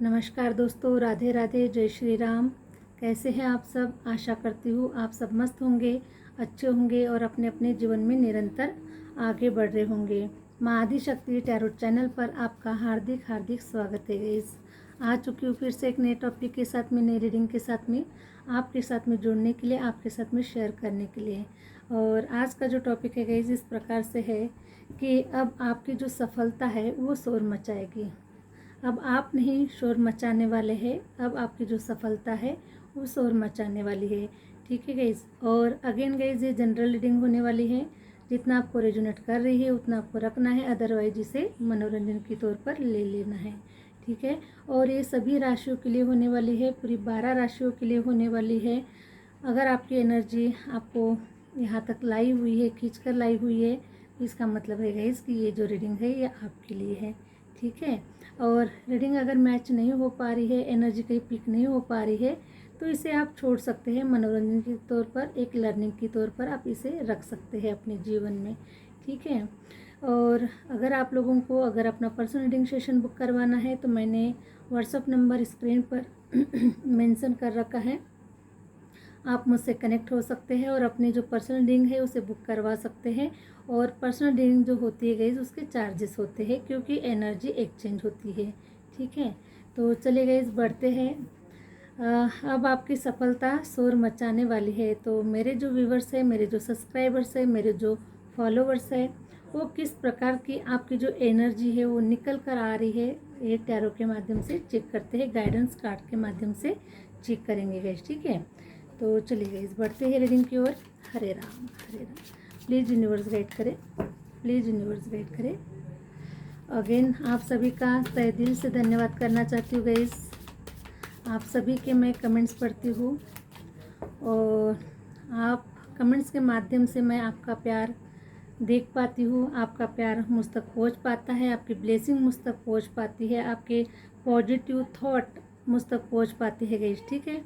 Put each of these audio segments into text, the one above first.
नमस्कार दोस्तों, राधे राधे, जय श्री राम। कैसे हैं आप सब? आशा करती हूँ आप सब मस्त होंगे, अच्छे होंगे और अपने अपने जीवन में निरंतर आगे बढ़ रहे होंगे। माँ आदिशक्ति टैरोट चैनल पर आपका हार्दिक हार्दिक स्वागत है गाइस। आ चुकी हूँ फिर से एक नए टॉपिक के साथ में, नई रीडिंग के साथ में, आपके साथ में जुड़ने के लिए, आपके साथ में शेयर करने के लिए। और आज का जो टॉपिक है गाइस इस प्रकार से है कि अब आपकी जो सफलता है वो शोर मचाएगी। अब आप नहीं शोर मचाने वाले हैं, अब आपकी जो सफलता है वो शोर मचाने वाली है। ठीक है गाइज। और अगेन गाइज ये जनरल रीडिंग होने वाली है, जितना आपको रेजोनेट कर रही है उतना आपको रखना है, अदरवाइज इसे मनोरंजन के तौर पर ले लेना है। ठीक है। और ये सभी राशियों के लिए होने वाली है, पूरी 12 राशियों के लिए होने वाली है। अगर आपकी एनर्जी आपको यहाँ तक लाई हुई है, खींच कर लाई हुई है, तो इसका मतलब है गाइज कि ये जो रीडिंग है ये आपके लिए है। ठीक है। और रीडिंग अगर मैच नहीं हो पा रही है, एनर्जी कहीं पिक नहीं हो पा रही है, तो इसे आप छोड़ सकते हैं। मनोरंजन के तौर पर, एक लर्निंग के तौर पर आप इसे रख सकते हैं अपने जीवन में। ठीक है। और अगर आप लोगों को अगर अपना पर्सनल रीडिंग सेशन बुक करवाना है तो मैंने व्हाट्सअप नंबर स्क्रीन पर मेंशन कर रखा है, आप मुझसे कनेक्ट हो सकते हैं और अपनी जो पर्सनल रीडिंग है उसे बुक करवा सकते हैं। और पर्सनल रीडिंग जो होती है गाइज उसके चार्जेस होते हैं, क्योंकि एनर्जी एक्सचेंज होती है। ठीक है। तो चलिए गाइज बढ़ते हैं। अब आपकी सफलता शोर मचाने वाली है। तो मेरे जो व्यूवर्स है, मेरे जो सब्सक्राइबर्स है, मेरे जो फॉलोवर्स है, वो किस प्रकार की आपकी जो एनर्जी है वो निकल कर आ रही है, ये टैरो के माध्यम से चेक करते हैं, गाइडेंस कार्ड के माध्यम से चेक करेंगे गाइज। ठीक है। तो चलिए गाइस बढ़ते हैं रीडिंग की ओर। हरे Ram Hare Ram. Please universe guide करें, प्लीज़ यूनिवर्स गाइड करें। अगेन आप सभी का तहे दिल से धन्यवाद करना चाहती हूँ गाइस। आप सभी के मैं कमेंट्स पढ़ती हूँ और आप कमेंट्स के माध्यम से मैं आपका प्यार देख पाती हूँ, आपका प्यार मुझ तक पहुँच पाता है, आपकी ब्लेसिंग मुझ तक पहुँच पाती है, आपके पॉजिटिव थॉट मुझ तक पहुँच पाती है गाइस। ठीक है।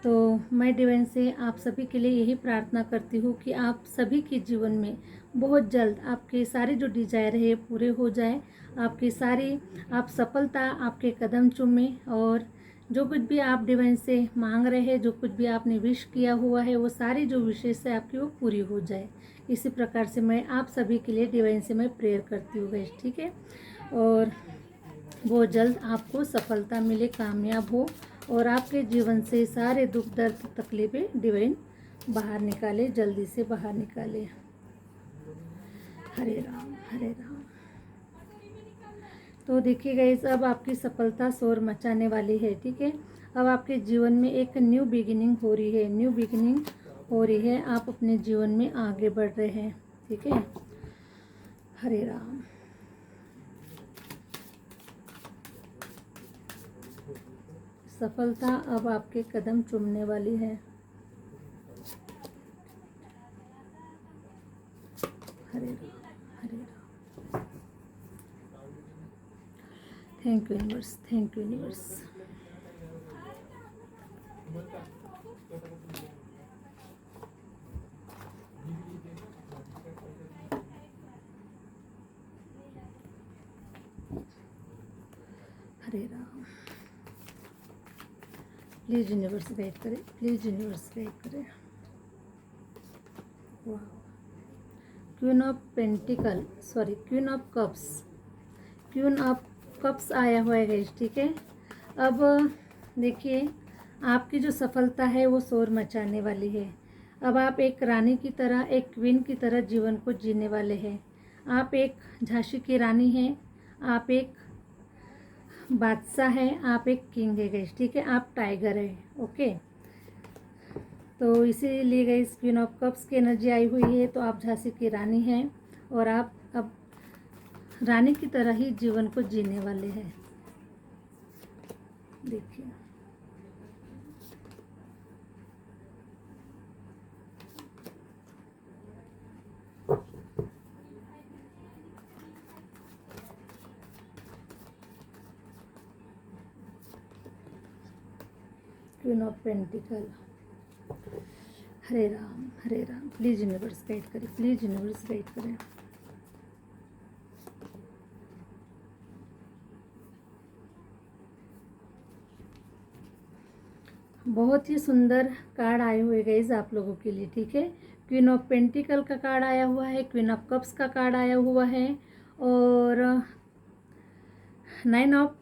तो मैं डिवाइन से आप सभी के लिए यही प्रार्थना करती हूँ कि आप सभी के जीवन में बहुत जल्द आपके सारे जो डिजायर है पूरे हो जाए, आपकी सारी आप सफलता आपके कदम चूमे, और जो कुछ भी आप डिवाइन से मांग रहे हैं, जो कुछ भी आपने विश किया हुआ है, वो सारी जो विशेष है आपकी वो पूरी हो जाए। इसी प्रकार से मैं आप सभी के लिए डिवाइन से मैं प्रेयर करती हूँ गाइस। ठीक है। और बहुत जल्द आपको सफलता मिले, कामयाब हो और आपके जीवन से सारे दुख दर्द तकलीफें डिवाइन बाहर निकाले, जल्दी से बाहर निकाले। हरे राम हरे राम। तो देखिए गाइस, अब आपकी सफलता शोर मचाने वाली है। ठीक है। अब आपके जीवन में एक न्यू बिगिनिंग हो रही है, न्यू बिगिनिंग हो रही है, आप अपने जीवन में आगे बढ़ रहे हैं। ठीक है। हरे राम। सफलता अब आपके कदम चूमने वाली है। Hare Ram Hare Ram. Thank you universe, thank you universe. Hare Ram. Please universe guide करें, प्लीज यूनिवर्स गाइड करें। वाह। Queen of pentacles, sorry queen of cups, queen of cups आया हुआ है गाइस। ठीक है। अब देखिए, आपकी जो सफलता है वो शोर मचाने वाली है। अब आप एक रानी की तरह, एक क्वीन की तरह जीवन को जीने वाले हैं। आप एक झांसी की रानी हैं, आप एक बादशाह है, आप एक किंग है गाइस। ठीक है। आप टाइगर है। ओके। तो इसीलिए गाइस क्वीन ऑफ कप्स की एनर्जी आई हुई है, तो आप झांसी की रानी हैं और आप अब रानी की तरह ही जीवन को जीने वाले हैं। देखिए, queen of pentacle. Hare Ram. Please universe guide करें, प्लीज यूनिवर्स गाइड करें। बहुत ही सुंदर कार्ड आए हुए गाइस आप लोगों के लिए, ठीक है। क्वीन ऑफ पेंटिकल का कार्ड आया हुआ है, क्वीन ऑफ कप्स का कार्ड आया हुआ है और 9 ऑफ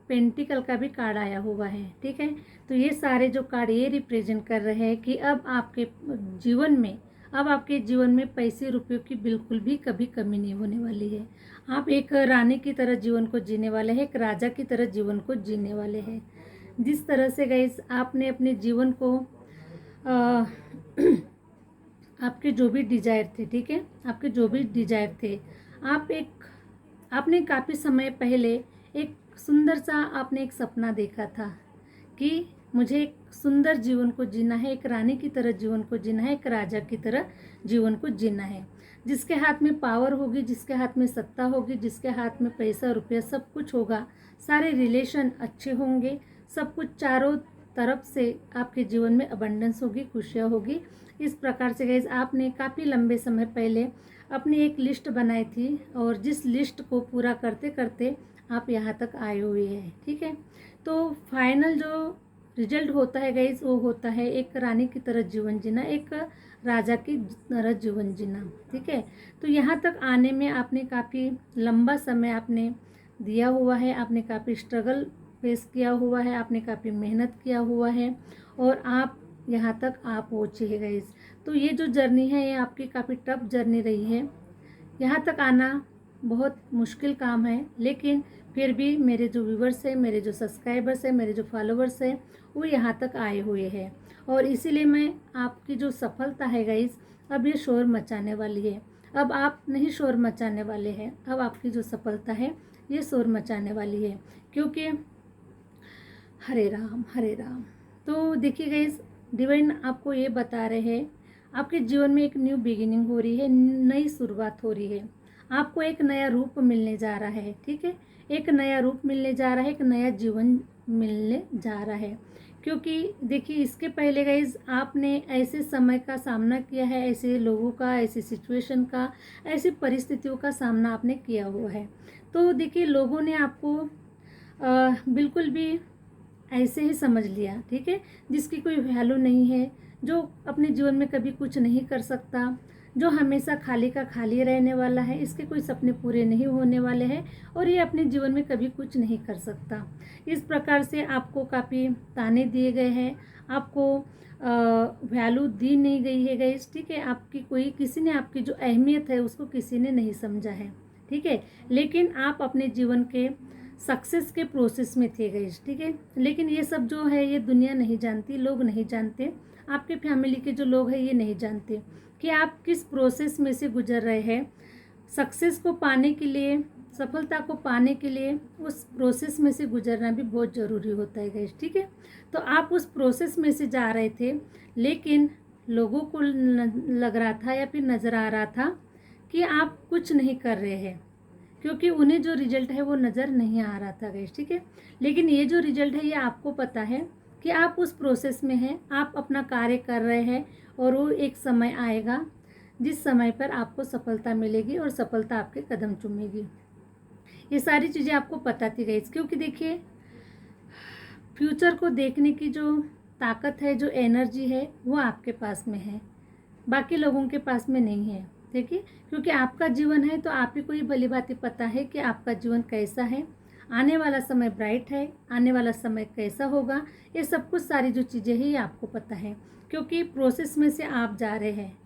पेंटिकल का भी कार्ड आया हुआ है, ठीक है। तो ये सारे जो कार्ड ये रिप्रेजेंट कर रहे हैं कि अब आपके जीवन में पैसे रुपयों की बिल्कुल भी कभी कमी नहीं होने वाली है। आप एक रानी की तरह जीवन को जीने वाले हैं, एक राजा की तरह जीवन को जीने वाले हैं। जिस तरह से गाइस आपने अपने जीवन को आपके जो भी डिजायर थे, ठीक है, आपके जो भी डिजायर थे, आपने काफ़ी समय पहले एक सुंदर सा आपने एक सपना देखा था कि मुझे एक सुंदर जीवन को जीना है, एक रानी की तरह जीवन को जीना है, एक राजा की तरह जीवन को जीना है, जिसके हाथ में पावर होगी, जिसके हाथ में सत्ता होगी, जिसके हाथ में पैसा रुपया सब कुछ होगा, सारे रिलेशन अच्छे होंगे, सब कुछ चारों तरफ से आपके जीवन में अबंडेंस होगी, खुशियाँ होगी। इस प्रकार से गाइस आपने काफ़ी लंबे समय पहले अपनी एक लिस्ट बनाई थी और जिस लिस्ट को पूरा करते करते आप यहाँ तक आए हुए हैं, ठीक है। तो फाइनल जो रिजल्ट होता है गाइस वो होता है एक रानी की तरह जीवन जीना, एक राजा की तरह जीवन जीना, ठीक है। तो यहाँ तक आने में आपने काफ़ी लंबा समय आपने दिया हुआ है, आपने काफ़ी स्ट्रगल फेस किया हुआ है, आपने काफ़ी मेहनत किया हुआ है और आप यहाँ तक आप पहुँचे हैं गाइस। तो ये जो जर्नी है ये आपकी काफ़ी टफ जर्नी रही है। यहाँ तक आना बहुत मुश्किल काम है, लेकिन फिर भी मेरे जो व्यूवर्स हैं, मेरे जो सब्सक्राइबर्स हैं, मेरे जो फॉलोवर्स हैं, वो यहाँ तक आए हुए हैं और इसीलिए मैं आपकी जो सफलता है गाइस अब ये शोर मचाने वाली है। अब आप नहीं शोर मचाने वाले हैं, अब आपकी जो सफलता है ये शोर मचाने वाली है, क्योंकि हरे राम हरे राम। तो देखिए गाइस डिवाइन आपको ये बता रहे हैं आपके जीवन में एक न्यू बिगिनिंग हो रही है, नई शुरुआत हो रही है, आपको एक नया रूप मिलने जा रहा है, ठीक है। एक नया रूप मिलने जा रहा है, एक नया जीवन मिलने जा रहा है, क्योंकि देखिए इसके पहले गाइज आपने ऐसे समय का सामना किया है, ऐसे लोगों का, ऐसी सिचुएशन का, ऐसी परिस्थितियों का सामना आपने किया हुआ है। तो देखिए लोगों ने आपको बिल्कुल भी ऐसे ही समझ लिया, ठीक है, जिसकी कोई वैल्यू नहीं है, जो अपने जीवन में कभी कुछ नहीं कर सकता, जो हमेशा खाली का खाली रहने वाला है, इसके कोई सपने पूरे नहीं होने वाले हैं और ये अपने जीवन में कभी कुछ नहीं कर सकता। इस प्रकार से आपको काफ़ी ताने दिए गए हैं, आपको वैल्यू दी नहीं गई है गाइस, ठीक है। किसी ने आपकी जो अहमियत है उसको किसी ने नहीं समझा है, ठीक है। लेकिन आप अपने जीवन के सक्सेस के प्रोसेस में थे गाइस, ठीक है। लेकिन ये सब जो है ये दुनिया नहीं जानती, लोग नहीं जानते, आपके फैमिली के जो लोग हैं ये नहीं जानते कि आप किस प्रोसेस में से गुजर रहे हैं। सक्सेस को पाने के लिए, सफलता को पाने के लिए उस प्रोसेस में से गुजरना भी बहुत ज़रूरी होता है गाइस, ठीक है। तो आप उस प्रोसेस में से जा रहे थे, लेकिन लोगों को लग रहा था या फिर नज़र आ रहा था कि आप कुछ नहीं कर रहे हैं, क्योंकि उन्हें जो रिजल्ट है वो नज़र नहीं आ रहा था गाइस, ठीक है। लेकिन ये जो रिजल्ट है ये आपको पता है कि आप उस प्रोसेस में हैं, आप अपना कार्य कर रहे हैं और वो एक समय आएगा जिस समय पर आपको सफलता मिलेगी और सफलता आपके कदम चूमेगी। ये सारी चीज़ें आपको पता थी गाइस, क्योंकि देखिए फ्यूचर को देखने की जो ताकत है, जो एनर्जी है, वो आपके पास में है, बाकी लोगों के पास में नहीं है, ठीक है। क्योंकि आपका जीवन है तो आप ही को ये भली बात पता है कि आपका जीवन कैसा है, आने वाला समय ब्राइट है, आने वाला समय कैसा होगा, ये सब कुछ सारी जो चीज़ें हैं ये आपको पता है, क्योंकि प्रोसेस में से आप जा रहे हैं,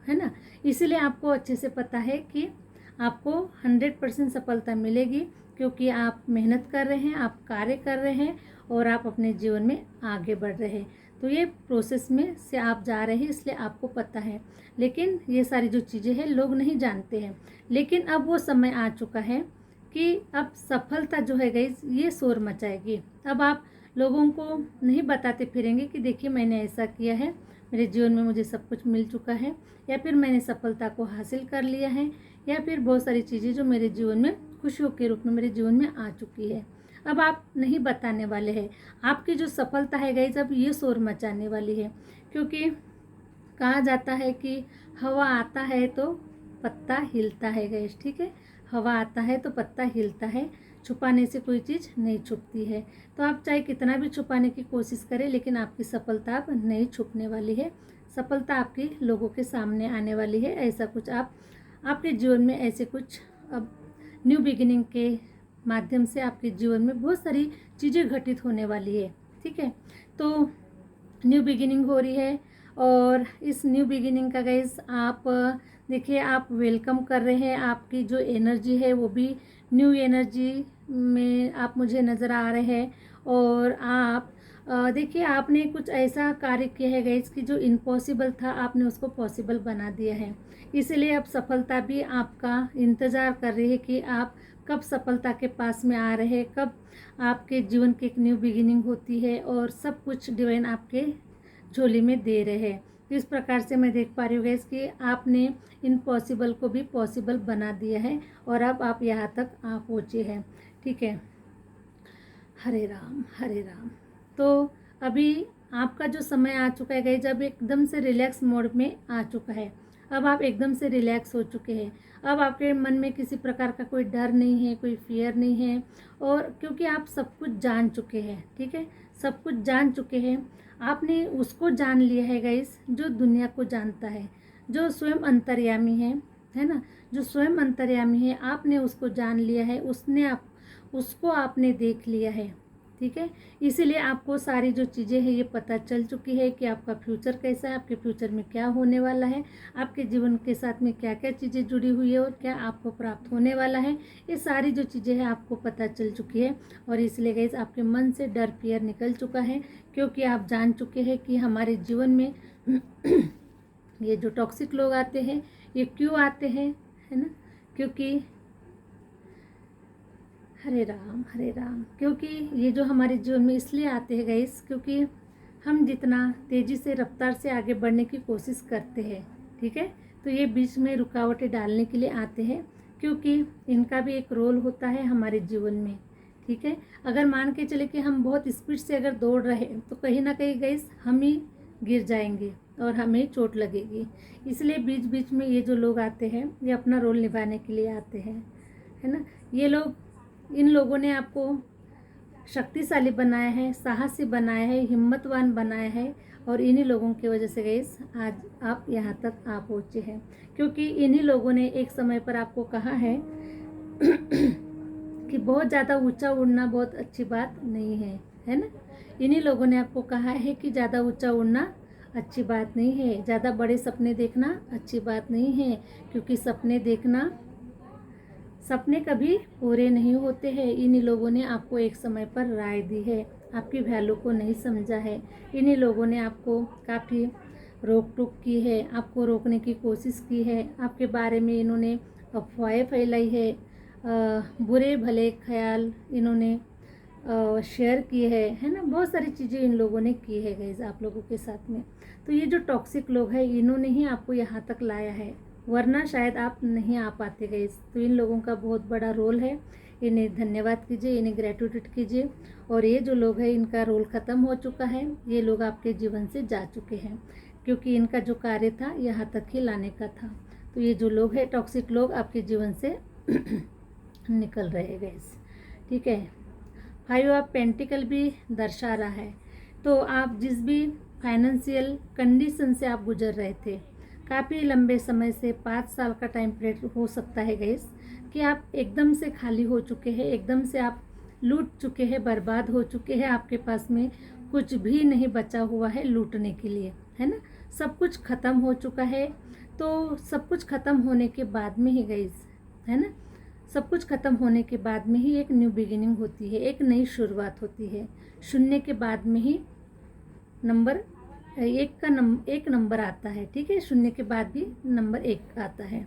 है ना। इसीलिए आपको अच्छे से पता है कि आपको 100% सफलता मिलेगी, क्योंकि आप मेहनत कर रहे हैं, आप कार्य कर रहे हैं और आप अपने जीवन में आगे बढ़ रहे हैं। तो ये प्रोसेस में से आप जा रहे हैं, इसलिए आपको पता है। लेकिन ये सारी जो चीज़ें हैं लोग नहीं जानते हैं, लेकिन अब वो समय आ चुका है कि अब सफलता जो है गाइस ये शोर मचाएगी। अब आप लोगों को नहीं बताते फिरेंगे कि देखिए मैंने ऐसा किया है, मेरे जीवन में मुझे सब कुछ मिल चुका है, या फिर मैंने सफलता को हासिल कर लिया है, या फिर बहुत सारी चीज़ें जो मेरे जीवन में खुशियों के रूप में मेरे जीवन में आ चुकी है, अब आप नहीं बताने वाले हैं। आपकी जो सफलता है गाइस अब ये शोर मचाने वाली है, क्योंकि कहा जाता है कि हवा आता है तो पत्ता हिलता है गाइस, ठीक है। हवा आता है तो पत्ता हिलता है, छुपाने से कोई चीज़ नहीं छुपती है। तो आप चाहे कितना भी छुपाने की कोशिश करें, लेकिन आपकी सफलता अब नहीं छुपने वाली है। सफलता आपकी लोगों के सामने आने वाली है। ऐसा कुछ आपके जीवन में ऐसे कुछ अब न्यू बिगिनिंग के माध्यम से आपके जीवन में बहुत सारी चीज़ें घटित होने वाली है। ठीक है, तो न्यू बिगिनिंग हो रही है और इस न्यू बिगिनिंग का गाइस आप देखिए, आप वेलकम कर रहे हैं। आपकी जो एनर्जी है वो भी न्यू एनर्जी में आप मुझे नज़र आ रहे हैं। और आप देखिए, आपने कुछ ऐसा कार्य किया है गाइस कि जो इम्पॉसिबल था, आपने उसको पॉसिबल बना दिया है। इसलिए अब सफलता भी आपका इंतज़ार कर रही है कि आप कब सफलता के पास में आ रहे हैं, कब आपके जीवन की एक न्यू बिगिनिंग होती है और सब कुछ डिवाइन आपके झोली में दे रहे हैं। तो इस प्रकार से मैं देख पा रही हूँ गाइस कि आपने इम्पॉसिबल को भी पॉसिबल बना दिया है और अब आप यहाँ तक आ पहुँचे हैं। ठीक है, हरे राम हरे राम। तो अभी आपका जो समय आ चुका है गाइस, जब एकदम से रिलैक्स मोड में आ चुका है। अब आप एकदम से रिलैक्स हो चुके हैं। अब आपके मन में किसी प्रकार का कोई डर नहीं है, कोई फियर नहीं है, और क्योंकि आप सब कुछ जान चुके हैं। ठीक है, सब कुछ जान चुके हैं। आपने उसको जान लिया है गाइस जो दुनिया को जानता है, जो स्वयं अंतर्यामी है ना, जो स्वयं अंतर्यामी है, आपने उसको जान लिया है। उसको आपने देख लिया है। ठीक है, इसीलिए आपको सारी जो चीज़ें हैं ये पता चल चुकी है कि आपका फ्यूचर कैसा है, आपके फ्यूचर में क्या होने वाला है, आपके जीवन के साथ में क्या क्या चीज़ें जुड़ी हुई है और क्या आपको प्राप्त होने वाला है। ये सारी जो चीज़ें हैं आपको पता चल चुकी है और इसलिए गाइस आपके मन से डर फियर निकल चुका है, क्योंकि आप जान चुके हैं कि हमारे जीवन में ये जो टॉक्सिक लोग आते हैं ये क्यों आते हैं, है ना। क्योंकि हरे राम, क्योंकि ये जो हमारे जीवन में इसलिए आते हैं गाइस, क्योंकि हम जितना तेज़ी से रफ्तार से आगे बढ़ने की कोशिश करते हैं, ठीक है, तो ये बीच में रुकावटें डालने के लिए आते हैं, क्योंकि इनका भी एक रोल होता है हमारे जीवन में। ठीक है, अगर मान के चले कि हम बहुत स्पीड से अगर दौड़ रहे हैं तो कहीं ना कहीं गाइस हम ही गिर जाएंगे और हमें चोट लगेगी। इसलिए बीच बीच में ये जो लोग आते हैं ये अपना रोल निभाने के लिए आते हैं, है ना। इन लोगों ने आपको शक्तिशाली बनाया है, साहसी बनाया है, हिम्मतवान बनाया है और इन्हीं लोगों की वजह से गाइस आज आप यहाँ तक आ पहुँचे हैं, क्योंकि इन्हीं लोगों ने एक समय पर आपको कहा है कि बहुत ज़्यादा ऊंचा उड़ना बहुत अच्छी बात नहीं है ना। इन्हीं लोगों ने आपको कहा है कि ज़्यादा ऊंचा उड़ना अच्छी बात नहीं है, ज़्यादा बड़े सपने देखना अच्छी बात नहीं है, क्योंकि सपने कभी पूरे नहीं होते हैं। इन्हीं लोगों ने आपको एक समय पर राय दी है, आपकी वैल्यू को नहीं समझा है। इन्हीं लोगों ने आपको काफ़ी रोक टोक की है, आपको रोकने की कोशिश की है, आपके बारे में इन्होंने अफवाहें फैलाई है, बुरे भले ख्याल इन्होंने शेयर किए है ना। बहुत सारी चीज़ें इन लोगों ने की है गाइस आप लोगों के साथ में। तो ये जो टॉक्सिक लोग हैं इन्होंने ही आपको यहाँ तक लाया है, वरना शायद आप नहीं आ पाते गाइस। तो इन लोगों का बहुत बड़ा रोल है, इन्हें धन्यवाद कीजिए, इन्हें ग्रेटिट्यूड कीजिए। और ये जो लोग हैं इनका रोल ख़त्म हो चुका है, ये लोग आपके जीवन से जा चुके हैं, क्योंकि इनका जो कार्य था यहाँ तक ही लाने का था। तो ये जो लोग हैं टॉक्सिक लोग आपके जीवन से निकल रहे हैं गाइस। ठीक है, 5 ऑफ पेंटिकल भी दर्शा रहा है। तो आप जिस भी फाइनेंशियल कंडीशन से आप गुजर रहे थे काफ़ी लंबे समय से, 5 साल का टाइम पीरियड हो सकता है गाइस, कि आप एकदम से खाली हो चुके हैं, एकदम से आप लूट चुके हैं, बर्बाद हो चुके हैं, आपके पास में कुछ भी नहीं बचा हुआ है लूटने के लिए, है ना। सब कुछ ख़त्म हो चुका है। तो सब कुछ ख़त्म होने के बाद में ही गाइस, है ना, सब कुछ ख़त्म होने के बाद में ही एक न्यू बिगिनिंग होती है, एक नई शुरुआत होती है। शून्य के बाद में ही एक नंबर आता है। ठीक है, शून्य के बाद भी नंबर 1 आता है।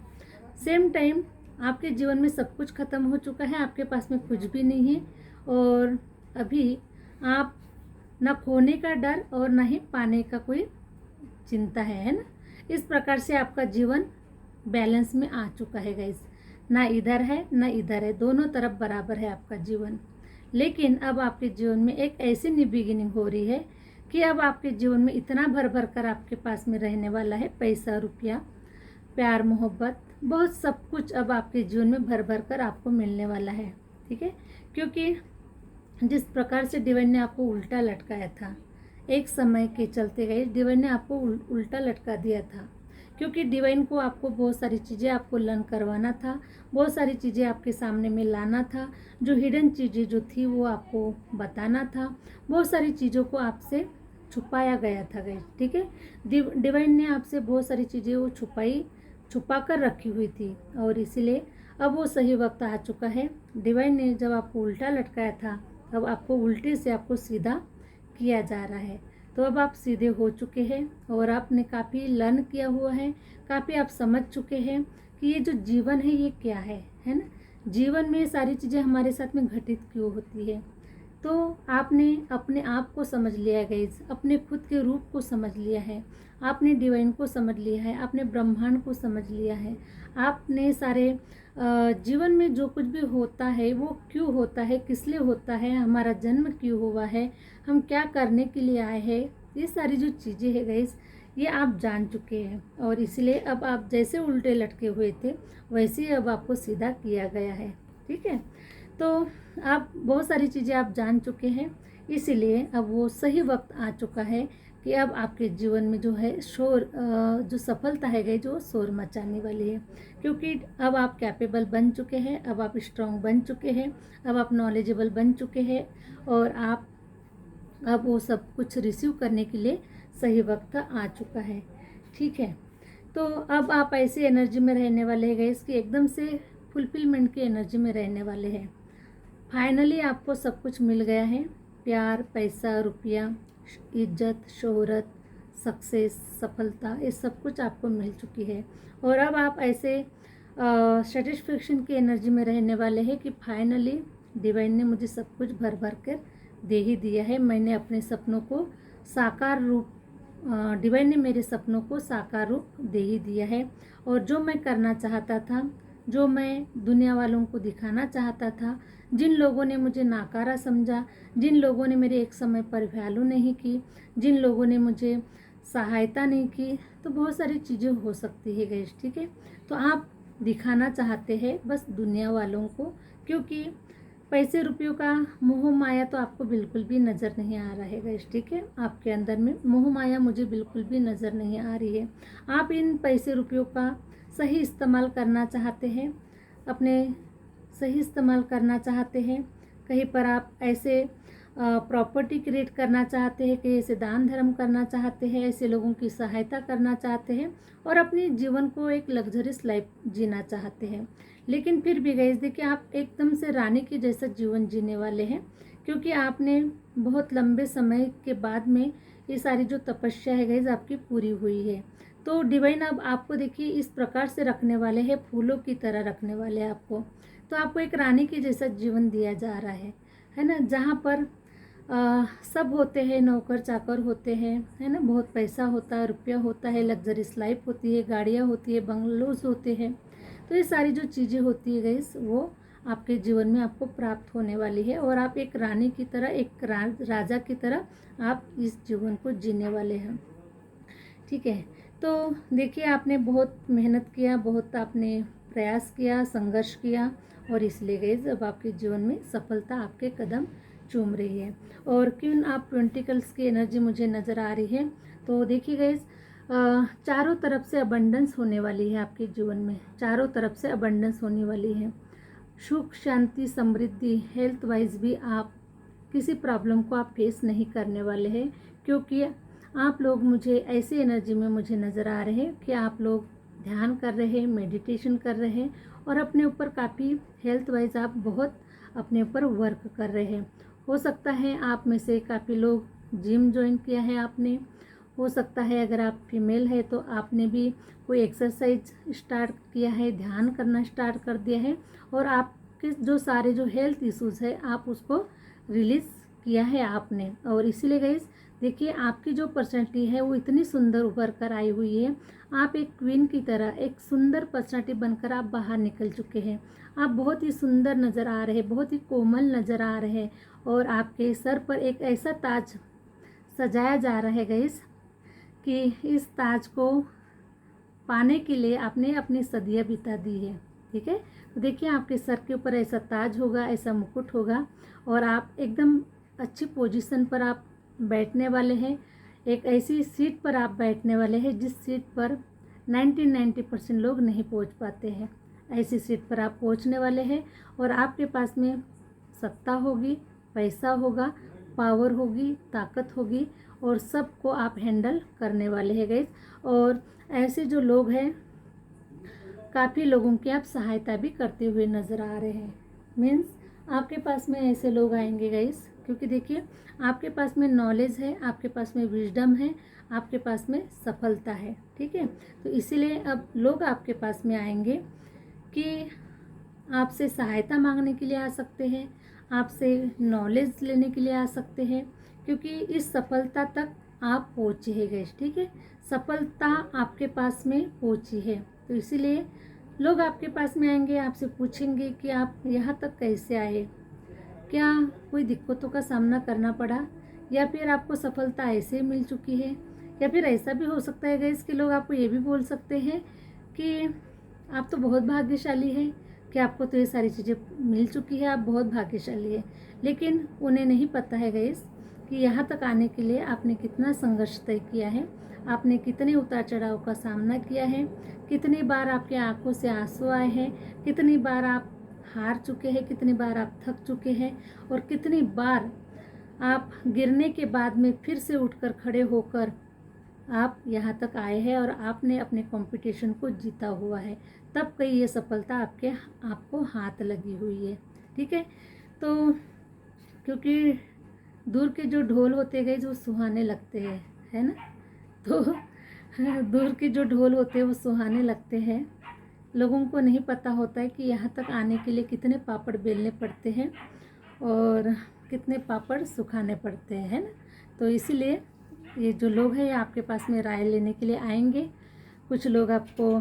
सेम टाइम आपके जीवन में सब कुछ ख़त्म हो चुका है, आपके पास में कुछ भी नहीं है और अभी आप ना खोने का डर और ना ही पाने का कोई चिंता है ना। इस प्रकार से आपका जीवन बैलेंस में आ चुका है गाइस, ना इधर है ना इधर है, दोनों तरफ बराबर है आपका जीवन। लेकिन अब आपके जीवन में एक ऐसी न्यू बिगिनिंग हो रही है कि अब आपके जीवन में इतना भर भर कर आपके पास में रहने वाला है, पैसा रुपया, प्यार मोहब्बत, बहुत सब कुछ अब आपके जीवन में भर भर कर आपको मिलने वाला है। ठीक है, क्योंकि जिस प्रकार से डिवाइन ने आपको उल्टा लटकाया था, एक समय के चलते गए डिवाइन ने आपको उल्टा लटका दिया था, क्योंकि डिवाइन को आपको बहुत सारी चीज़ें आपको लर्न करवाना था, बहुत सारी चीज़ें आपके सामने में लाना था, जो हिडन चीज़ें जो थी वो आपको बताना था, बहुत सारी चीज़ों को आपसे छुपाया गया था गाइस। ठीक है, डिवाइन ने आपसे बहुत सारी चीज़ें वो छुपा कर रखी हुई थी, और इसीलिए अब वो सही वक्त आ चुका है। डिवाइन ने जब आपको उल्टा लटकाया था, अब आपको उल्टे से आपको सीधा किया जा रहा है। तो अब आप सीधे हो चुके हैं और आपने काफ़ी लर्न किया हुआ है, काफ़ी आप समझ चुके हैं कि ये जो जीवन है ये क्या है ना। जीवन में सारी चीज़ें हमारे साथ में घटित क्यों होती है। तो आपने अपने आप को समझ लिया है गाइस, अपने खुद के रूप को समझ लिया है, आपने डिवाइन को समझ लिया है, आपने ब्रह्मांड को समझ लिया है, आपने सारे जीवन में जो कुछ भी होता है वो क्यों होता है, किस लिए होता है, हमारा जन्म क्यों हुआ है, हम क्या करने के लिए आए हैं, ये सारी जो चीज़ें हैं गाइस ये आप जान चुके हैं। और इसलिए अब आप जैसे उल्टे लटके हुए थे वैसे ही अब आपको सीधा किया गया है। ठीक है, तो आप बहुत सारी चीज़ें आप जान चुके हैं, इसीलिए अब वो सही वक्त आ चुका है कि अब आपके जीवन में जो है शोर जो सफलता है गई जो शोर मचाने वाली है, क्योंकि अब आप कैपेबल बन चुके हैं, अब आप स्ट्रांग बन चुके हैं, अब आप नॉलेजेबल बन चुके हैं, और आप अब वो सब कुछ रिसीव करने के लिए सही वक्त आ चुका है। ठीक है, तो अब आप ऐसी एनर्जी में रहने वाले हैं गाइस कि एकदम से फुलफिलमेंट की एनर्जी में रहने वाले हैं। फाइनली आपको सब कुछ मिल गया है, प्यार, पैसा, रुपया, इज्जत, शोहरत, सक्सेस, सफलता, ये सब कुछ आपको मिल चुकी है। और अब आप ऐसे सेटिस्फेक्शन की एनर्जी में रहने वाले हैं कि फाइनली डिवाइन ने मुझे सब कुछ भर भर कर दे ही दिया है। मैंने अपने सपनों को साकार रूप डिवाइन ने मेरे सपनों को साकार रूप दे ही दिया है, और जो मैं करना चाहता था, जो मैं दुनिया वालों को दिखाना चाहता था, जिन लोगों ने मुझे नाकारा समझा, जिन लोगों ने मेरे एक समय पर वैल्यू नहीं की, जिन लोगों ने मुझे सहायता नहीं की, तो बहुत सारी चीज़ें हो सकती है गाइस। ठीक है, तो आप दिखाना चाहते हैं बस दुनिया वालों को, क्योंकि पैसे रुपयों का मोह माया तो आपको बिल्कुल भी नज़र नहीं आ रहा है गाइस। ठीक है, आपके अंदर में मोह माया मुझे बिल्कुल भी नज़र नहीं आ रही है। आप इन पैसे रुपयों का सही इस्तेमाल करना चाहते हैं, अपने सही इस्तेमाल करना चाहते हैं, कहीं पर आप ऐसे प्रॉपर्टी क्रिएट करना चाहते हैं, कहीं ऐसे दान धर्म करना चाहते हैं, ऐसे लोगों की सहायता करना चाहते हैं, और अपने जीवन को एक लग्जरियस लाइफ जीना चाहते हैं। लेकिन फिर भी गाइस देखिए, आप एकदम से रानी के जैसा जीवन जीने वाले हैं, क्योंकि आपने बहुत लंबे समय के बाद में ये सारी जो तपस्या है गाइस आपकी पूरी हुई है। तो डिवाइन अब आपको देखिए इस प्रकार से रखने वाले हैं, फूलों की तरह रखने वाले हैं आपको। तो आपको एक रानी के जैसा जीवन दिया जा रहा है ना, जहाँ पर सब होते हैं, नौकर चाकर होते हैं, है ना, बहुत पैसा होता है, रुपया होता है, लग्जरियस लाइफ होती है, गाड़ियाँ होती है, बंगलोज होते हैं। तो ये सारी जो चीज़ें होती है गाइस वो आपके जीवन में आपको प्राप्त होने वाली है, और आप एक रानी की तरह, एक राजा की तरह आप इस जीवन को जीने वाले हैं। ठीक है, तो देखिए आपने बहुत मेहनत किया, बहुत आपने प्रयास किया, संघर्ष किया, और इसलिए गाइस अब आपके जीवन में सफलता आपके कदम चूम रही है। और क्यों आप पेंटिकल्स की एनर्जी मुझे नज़र आ रही है, तो देखिए गाइस चारों तरफ से अबंडेंस होने वाली है आपके जीवन में, चारों तरफ से अबंडेंस होने वाली है, सुख, शांति, समृद्धि, हेल्थ वाइज भी आप किसी प्रॉब्लम को आप फेस नहीं करने वाले हैं, क्योंकि आप लोग मुझे ऐसी एनर्जी में मुझे नज़र आ रहे हैं कि आप लोग ध्यान कर रहे हैं, मेडिटेशन कर रहे हैं, और अपने ऊपर काफ़ी हेल्थ वाइज आप बहुत अपने ऊपर वर्क कर रहे हैं। हो सकता है आप में से काफ़ी लोग जिम ज्वाइन किया है आपने, हो सकता है अगर आप फीमेल है तो आपने भी कोई एक्सरसाइज स्टार्ट किया है, ध्यान करना स्टार्ट कर दिया है, और आपके जो सारे जो हेल्थ इश्यूज़ है आप उसको रिलीज़ किया है आपने। और इसीलिए गाइस देखिए आपकी जो पर्सनैलिटी है वो इतनी सुंदर उभर कर आई हुई है, आप एक क्वीन की तरह एक सुंदर पर्सनैलिटी बनकर आप बाहर निकल चुके हैं। आप बहुत ही सुंदर नज़र आ रहे हैं, बहुत ही कोमल नज़र आ रहे हैं, और आपके सर पर एक ऐसा ताज सजाया जा रहा है गाइस कि इस ताज को पाने के लिए आपने अपनी सदियां बिता दी है। ठीक है। तो देखिए आपके सर के ऊपर ऐसा ताज होगा, ऐसा मुकुट होगा और आप एकदम अच्छी पोजीशन पर आप बैठने वाले हैं। एक ऐसी सीट पर आप बैठने वाले हैं जिस सीट पर 90% लोग नहीं पहुंच पाते हैं। ऐसी सीट पर आप पहुंचने वाले हैं और आपके पास में सत्ता होगी, पैसा होगा, पावर होगी, ताकत होगी और सबको आप हैंडल करने वाले हैं गाइस। और ऐसे जो लोग हैं, काफ़ी लोगों की आप सहायता भी करते हुए नज़र आ रहे हैं। मीन्स आपके पास में ऐसे लोग आएंगे गाइस, क्योंकि देखिए आपके पास में नॉलेज है, आपके पास में विजडम है, आपके पास में सफलता है, ठीक है। तो इसीलिए अब लोग आपके पास में आएंगे कि आपसे सहायता मांगने के लिए आ सकते हैं, आपसे नॉलेज लेने के लिए आ सकते हैं, क्योंकि इस सफलता तक आप पहुँचे हैं गाइस, ठीक है। सफलता आपके पास में पहुँची है, तो इसीलिए लोग आपके पास में आएंगे, आपसे पूछेंगे कि आप यहाँ तक कैसे आए, क्या कोई दिक्कतों का सामना करना पड़ा या फिर आपको सफलता ऐसे ही मिल चुकी है। या फिर ऐसा भी हो सकता है गाइस कि लोग आपको ये भी बोल सकते हैं कि आप तो बहुत भाग्यशाली हैं, कि आपको तो ये सारी चीज़ें मिल चुकी है, आप बहुत भाग्यशाली है। लेकिन उन्हें नहीं पता है गाइस कि यहाँ तक आने के लिए आपने कितना संघर्ष तय किया है, आपने कितने उतार चढ़ाव का सामना किया है, कितनी बार आपके आंखों से आंसू आए हैं, कितनी बार आप हार चुके हैं, कितनी बार आप थक चुके हैं और कितनी बार आप गिरने के बाद में फिर से उठकर खड़े होकर आप यहाँ तक आए हैं और आपने अपने कंपटीशन को जीता हुआ है। तब कहीं ये सफलता आपको हाथ लगी हुई है, ठीक है। तो क्योंकि दूर के जो ढोल होते गए जो सुहाने लगते हैं, है ना। तो दूर के जो ढोल होते हैं वो सुहाने लगते हैं। लोगों को नहीं पता होता है कि यहाँ तक आने के लिए कितने पापड़ बेलने पड़ते हैं और कितने पापड़ सुखाने पड़ते हैं, है ना। तो इसीलिए ये जो लोग हैं ये आपके पास में राय लेने के लिए आएंगे। कुछ लोग आपको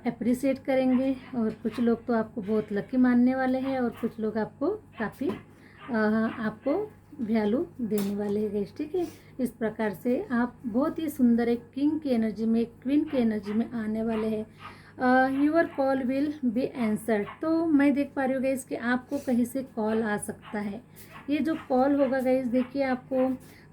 अप्रिशिएट करेंगे और कुछ लोग तो आपको बहुत लकी मानने वाले हैं और कुछ लोग आपको काफ़ी आपको वैल्यू देने वाले हैं गाइस, ठीक है। इस प्रकार से आप बहुत ही सुंदर एक किंग की एनर्जी में, एक क्वीन की एनर्जी में आने वाले हैं। Your call will be answered. तो मैं देख पा रही हूँ गाइस कि आपको कहीं से कॉल आ सकता है। ये जो कॉल होगा गाइस, देखिए आपको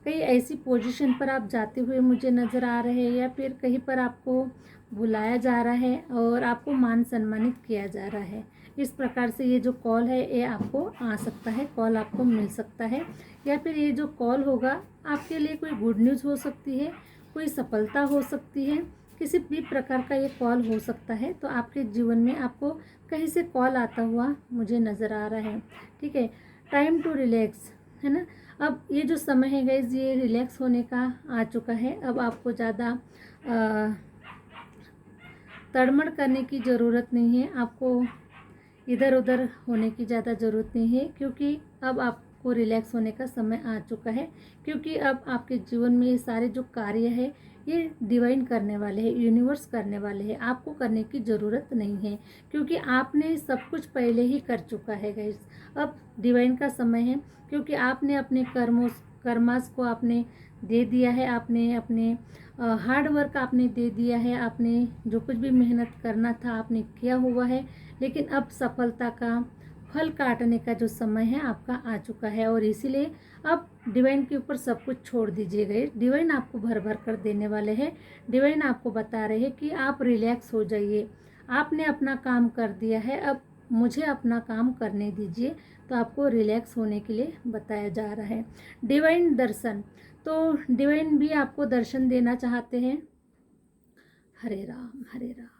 कहीं ऐसी पोजीशन पर आप जाते हुए मुझे नज़र आ रहे हैं या फिर कहीं पर आपको बुलाया जा रहा है और आपको मान सम्मानित किया जा रहा है। इस प्रकार से ये जो कॉल है ये आपको आ सकता है, कॉल आपको मिल सकता है। या फिर ये जो कॉल होगा आपके लिए कोई गुड न्यूज़ हो सकती है, कोई सफलता हो सकती है, किसी भी प्रकार का ये कॉल हो सकता है। तो आपके जीवन में आपको कहीं से कॉल आता हुआ मुझे नज़र आ रहा है, ठीक है। टाइम टू रिलैक्स, है ना। अब ये जो समय है गाइस ये रिलैक्स होने का आ चुका है। अब आपको ज़्यादा तड़मड़ करने की ज़रूरत नहीं है, आपको इधर उधर होने की ज़्यादा ज़रूरत नहीं है, क्योंकि अब आपको रिलैक्स होने का समय आ चुका है। क्योंकि अब आपके जीवन में ये सारे जो कार्य है ये डिवाइन करने वाले हैं, यूनिवर्स करने वाले हैं, आपको करने की ज़रूरत नहीं है, क्योंकि आपने सब कुछ पहले ही कर चुका है गाइस। अब डिवाइन का समय है, क्योंकि आपने अपने कर्मास को आपने दे दिया है, आपने अपने हार्ड वर्क आपने दे दिया है, आपने जो कुछ भी मेहनत करना था आपने किया हुआ है। लेकिन अब सफलता का फल काटने का जो समय है आपका आ चुका है और इसीलिए अब डिवाइन के ऊपर सब कुछ छोड़ दीजिएगा। डिवाइन आपको भर भर कर देने वाले हैं। डिवाइन आपको बता रहे हैं कि आप रिलैक्स हो जाइए, आपने अपना काम कर दिया है, अब मुझे अपना काम करने दीजिए। तो आपको रिलैक्स होने के लिए बताया जा रहा है। डिवाइन दर्शन, तो डिवाइन भी आपको दर्शन देना चाहते हैं। हरे राम हरे राम।